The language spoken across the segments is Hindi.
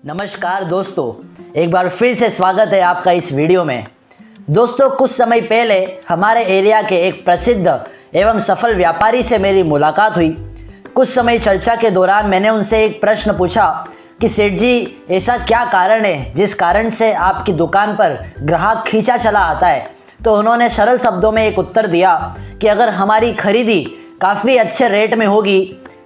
नमस्कार दोस्तों, एक बार फिर से स्वागत है आपका इस वीडियो में। दोस्तों, कुछ समय पहले हमारे एरिया के एक प्रसिद्ध एवं सफल व्यापारी से मेरी मुलाकात हुई। कुछ समय चर्चा के दौरान मैंने उनसे एक प्रश्न पूछा कि सेठ जी, ऐसा क्या कारण है जिस कारण से आपकी दुकान पर ग्राहक खींचा चला आता है। तो उन्होंने सरल शब्दों में एक उत्तर दिया कि अगर हमारी खरीदी काफ़ी अच्छे रेट में होगी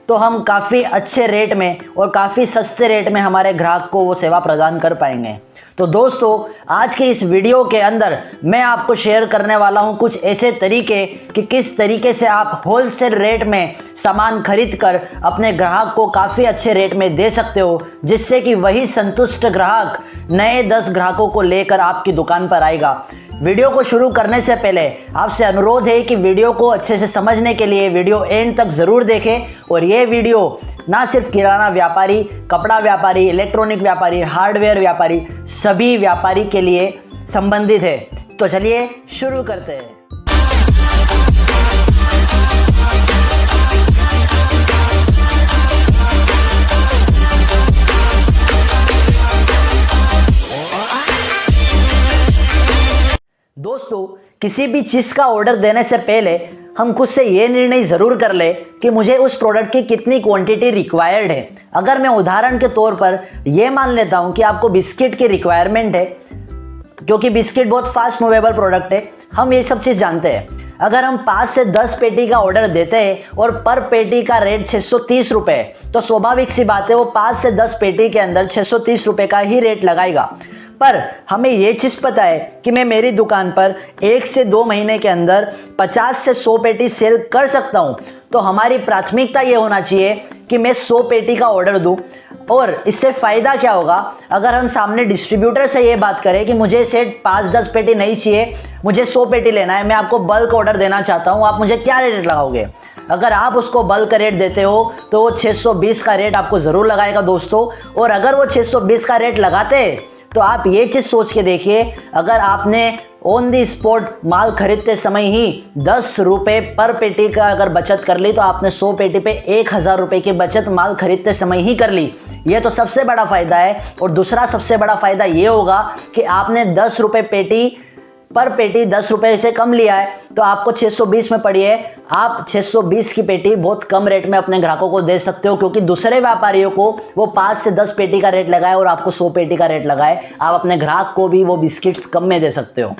तो हम काफ़ी अच्छे रेट में और काफ़ी सस्ते रेट में हमारे ग्राहक को वो सेवा प्रदान कर पाएंगे। तो दोस्तों, आज के इस वीडियो के अंदर मैं आपको शेयर करने वाला हूं कुछ ऐसे तरीके कि किस तरीके से आप होलसेल रेट में सामान खरीद कर अपने ग्राहक को काफ़ी अच्छे रेट में दे सकते हो, जिससे कि वही संतुष्ट ग्राहक नए 10 ग्राहकों को लेकर आपकी दुकान पर आएगा। वीडियो को शुरू करने से पहले आपसे अनुरोध है कि वीडियो को अच्छे से समझने के लिए वीडियो एंड तक ज़रूर देखें। और ये वीडियो ना सिर्फ किराना व्यापारी, कपड़ा व्यापारी, इलेक्ट्रॉनिक व्यापारी, हार्डवेयर व्यापारी, सभी व्यापारी के लिए संबंधित है। तो चलिए शुरू करते हैं। दोस्तों, किसी भी चीज़ का ऑर्डर देने से पहले हम खुद से ये निर्णय ज़रूर कर ले कि मुझे उस प्रोडक्ट की कितनी क्वांटिटी रिक्वायर्ड है। अगर मैं उदाहरण के तौर पर ये मान लेता हूँ कि आपको बिस्किट की रिक्वायरमेंट है, क्योंकि बिस्किट बहुत फास्ट मूवेबल प्रोडक्ट है, हम ये सब चीज़ जानते हैं। अगर हम 5 से 10 पेटी का ऑर्डर देते हैं और पर पेटी का रेट 630 रुपये है, तो स्वाभाविक सी बात है वो 5 से 10 पेटी के अंदर 630 रुपये का ही रेट लगाएगा। पर हमें ये चीज़ पता है कि मैं मेरी दुकान पर 1 से 2 महीने के अंदर 50 से 100 पेटी सेल कर सकता हूँ। तो हमारी प्राथमिकता ये होना चाहिए कि मैं 100 पेटी का ऑर्डर दूँ। और इससे फ़ायदा क्या होगा, अगर हम सामने डिस्ट्रीब्यूटर से ये बात करें कि मुझे सेट 5-10 पेटी नहीं चाहिए, मुझे 100 पेटी लेना है, मैं आपको बल्क ऑर्डर देना चाहता हूँ, आप मुझे क्या रेट लगाओगे। अगर आप उसको बल्क रेट देते हो तो वो 620 का रेट आपको ज़रूर लगाएगा दोस्तों। और अगर वो 620 का रेट लगाते तो आप ये चीज़ सोच के देखिए, अगर आपने ऑन दी स्पॉट माल खरीदते समय ही 10 रुपये पर पेटी का अगर बचत कर ली, तो आपने 100 पेटी पे 1000 रुपये की बचत माल खरीदते समय ही कर ली। ये तो सबसे बड़ा फ़ायदा है। और दूसरा सबसे बड़ा फ़ायदा ये होगा कि आपने 10 रुपये पेटी पर पेटी 10 रुपये से कम लिया है, तो आपको 620 में पड़ी है। आप 620 की पेटी बहुत कम रेट में अपने ग्राहकों को दे सकते हो, क्योंकि दूसरे व्यापारियों को वो 5 से 10 पेटी का रेट लगाए और आपको 100 पेटी का रेट लगाए, आप अपने ग्राहक को भी वो बिस्किट्स कम में दे सकते हो।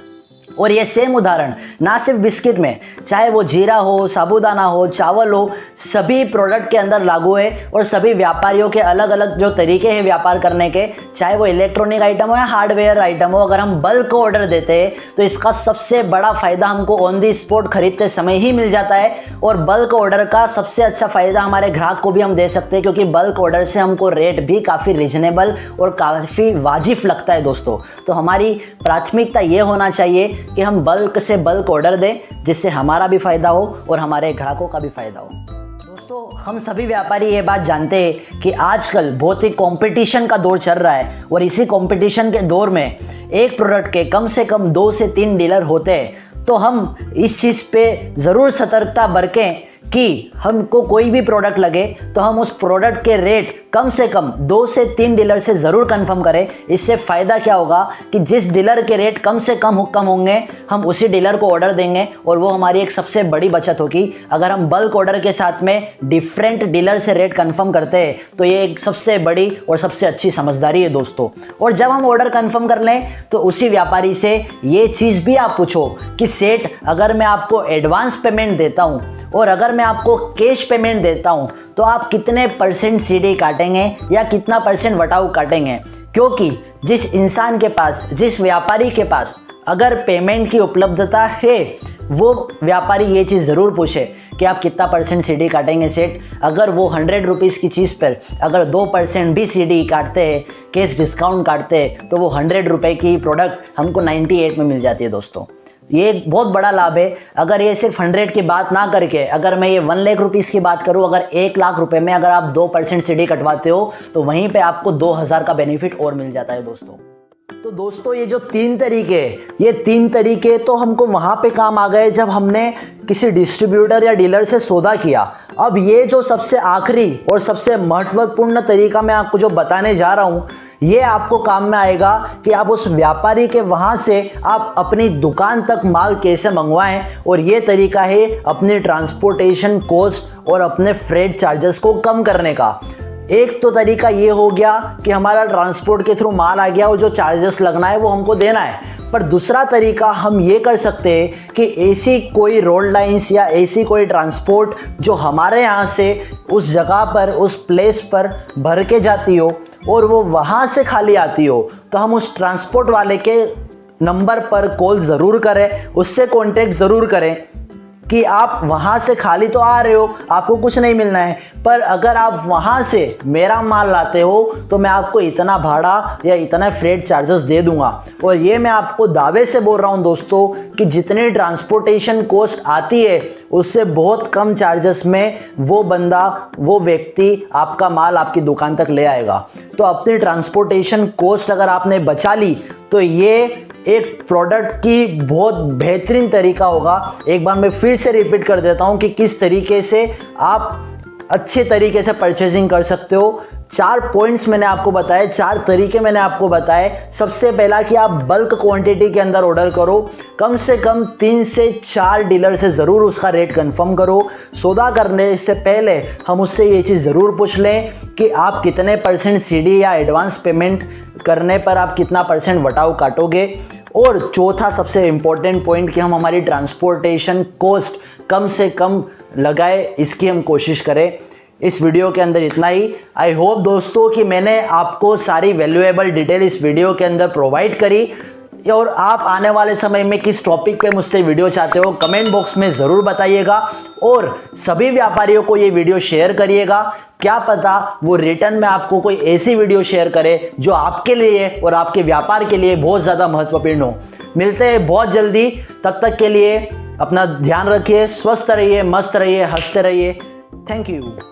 और ये सेम उदाहरण ना सिर्फ बिस्किट में, चाहे वो जीरा हो, साबूदाना हो, चावल हो, सभी प्रोडक्ट के अंदर लागू है। और सभी व्यापारियों के अलग अलग जो तरीके हैं व्यापार करने के, चाहे वो इलेक्ट्रॉनिक आइटम हो या हार्डवेयर आइटम हो, अगर हम बल्क ऑर्डर देते हैं तो इसका सबसे बड़ा फ़ायदा हमको ऑन दी स्पॉट खरीदते समय ही मिल जाता है। और बल्क ऑर्डर का सबसे अच्छा फ़ायदा हमारे ग्राहक को भी हम दे सकते हैं, क्योंकि बल्क ऑर्डर से हमको रेट भी काफ़ी रिजनेबल और काफ़ी वाजिब लगता है दोस्तों। तो हमारी प्राथमिकता ये होना चाहिए कि हम बल्क से बल्क ऑर्डर दें, जिससे हमारा भी फ़ायदा हो और हमारे ग्राहकों का भी फ़ायदा हो। दोस्तों, हम सभी व्यापारी ये बात जानते हैं कि आजकल बहुत ही कंपटीशन का दौर चल रहा है। और इसी कंपटीशन के दौर में एक प्रोडक्ट के कम से कम 2 से 3 डीलर होते हैं। तो हम इस चीज़ पे ज़रूर सतर्कता बरतें कि हमको कोई भी प्रोडक्ट लगे तो हम उस प्रोडक्ट के रेट कम से कम 2 से 3 डीलर से ज़रूर कंफर्म करें। इससे फ़ायदा क्या होगा कि जिस डीलर के रेट कम से कम होंगे, हम उसी डीलर को ऑर्डर देंगे और वो हमारी एक सबसे बड़ी बचत होगी। अगर हम बल्क ऑर्डर के साथ में डिफरेंट डीलर से रेट कंफर्म करते हैं तो ये एक सबसे बड़ी और सबसे अच्छी समझदारी है दोस्तों। और जब हम ऑर्डर कंफर्म कर लें तो उसी व्यापारी से ये चीज़ भी आप पूछो कि सेठ, अगर मैं आपको एडवांस पेमेंट देता हूँ और अगर मैं आपको कैश पेमेंट देता हूं तो आप कितने % सीडी काटेंगे या कितना % वटाऊ काटेंगे। क्योंकि जिस इंसान के पास, जिस व्यापारी के पास अगर पेमेंट की उपलब्धता है, वो व्यापारी ये चीज़ ज़रूर पूछे कि आप कितना % सीडी काटेंगे सेठ। अगर वो 100 रुपीज़ की चीज़ पर अगर 2% भी सीडी काटते हैं, कैश डिस्काउंट काटते हैं, तो वो 100 रुपये की प्रोडक्ट हमको 98 में मिल जाती है दोस्तों। ये एक बहुत बड़ा लाभ है। अगर ये सिर्फ 100 की बात ना करके, अगर मैं ये 1 लाख रुपीज़ की बात करूँ, अगर 1 लाख रुपए में अगर आप 2% सीडी कटवाते हो तो वहीं पे आपको 2000 का बेनिफिट और मिल जाता है दोस्तों। तो दोस्तों ये जो 3 तरीके, ये 3 तरीके तो हमको वहाँ पे काम आ गए जब हमने किसी डिस्ट्रीब्यूटर या डीलर से सौदा किया। अब ये जो सबसे आखिरी और सबसे महत्वपूर्ण तरीका मैं आपको जो बताने जा रहा हूँ, ये आपको काम में आएगा कि आप उस व्यापारी के वहाँ से आप अपनी दुकान तक माल कैसे मंगवाएं। और ये तरीका है अपनी ट्रांसपोर्टेशन कॉस्ट और अपने फ्रेट चार्जेस को कम करने का। एक तो तरीका ये हो गया कि हमारा ट्रांसपोर्ट के थ्रू माल आ गया और जो चार्जेस लगना है वो हमको देना है। पर दूसरा तरीका हम ये कर सकते हैं कि ऐसी कोई रोड लाइंस या ऐसी कोई ट्रांसपोर्ट जो हमारे यहाँ से उस जगह पर, उस प्लेस पर भर के जाती हो और वो वहाँ से खाली आती हो, तो हम उस ट्रांसपोर्ट वाले के नंबर पर कॉल ज़रूर करें, उससे कांटेक्ट ज़रूर करें कि आप वहाँ से खाली तो आ रहे हो, आपको कुछ नहीं मिलना है, पर अगर आप वहाँ से मेरा माल लाते हो तो मैं आपको इतना भाड़ा या इतना फ्रेट चार्जेस दे दूंगा। और ये मैं आपको दावे से बोल रहा हूँ दोस्तों कि जितनी ट्रांसपोर्टेशन कॉस्ट आती है उससे बहुत कम चार्जेस में वो बंदा, वो व्यक्ति आपका माल आपकी दुकान तक ले आएगा। तो अपनी ट्रांसपोर्टेशन कॉस्ट अगर आपने बचा ली तो ये एक प्रोडक्ट की बहुत बेहतरीन तरीका होगा। एक बार मैं फिर से रिपीट कर देता हूँ कि किस तरीके से आप अच्छे तरीके से परचेजिंग कर सकते हो। 4 पॉइंट्स मैंने आपको बताए, 4 तरीके मैंने आपको बताए। सबसे पहला कि आप बल्क क्वांटिटी के अंदर ऑर्डर करो, कम से कम 3 से 4 डीलर से ज़रूर उसका रेट कंफर्म करो। सौदा करने से पहले हम उससे ये चीज़ ज़रूर पूछ लें कि आप कितने % सीडी या एडवांस पेमेंट करने पर आप कितना % वटाव काटोगे। और चौथा सबसे इम्पोर्टेंट पॉइंट कि हम हमारी ट्रांसपोर्टेशन कॉस्ट कम से कम लगाए, इसकी हम कोशिश करें। इस वीडियो के अंदर इतना ही। आई होप दोस्तों कि मैंने आपको सारी वैल्यूएबल डिटेल इस वीडियो के अंदर प्रोवाइड करी। और आप आने वाले समय में किस टॉपिक पे मुझसे वीडियो चाहते हो कमेंट बॉक्स में ज़रूर बताइएगा। और सभी व्यापारियों को ये वीडियो शेयर करिएगा, क्या पता वो रिटर्न में आपको कोई ऐसी वीडियो शेयर करे जो आपके लिए और आपके व्यापार के लिए बहुत ज़्यादा महत्वपूर्ण हो। मिलते हैं बहुत जल्दी, तब तक के लिए अपना ध्यान रखिए, स्वस्थ रहिए, मस्त रहिए, हंसते रहिए। Thank you.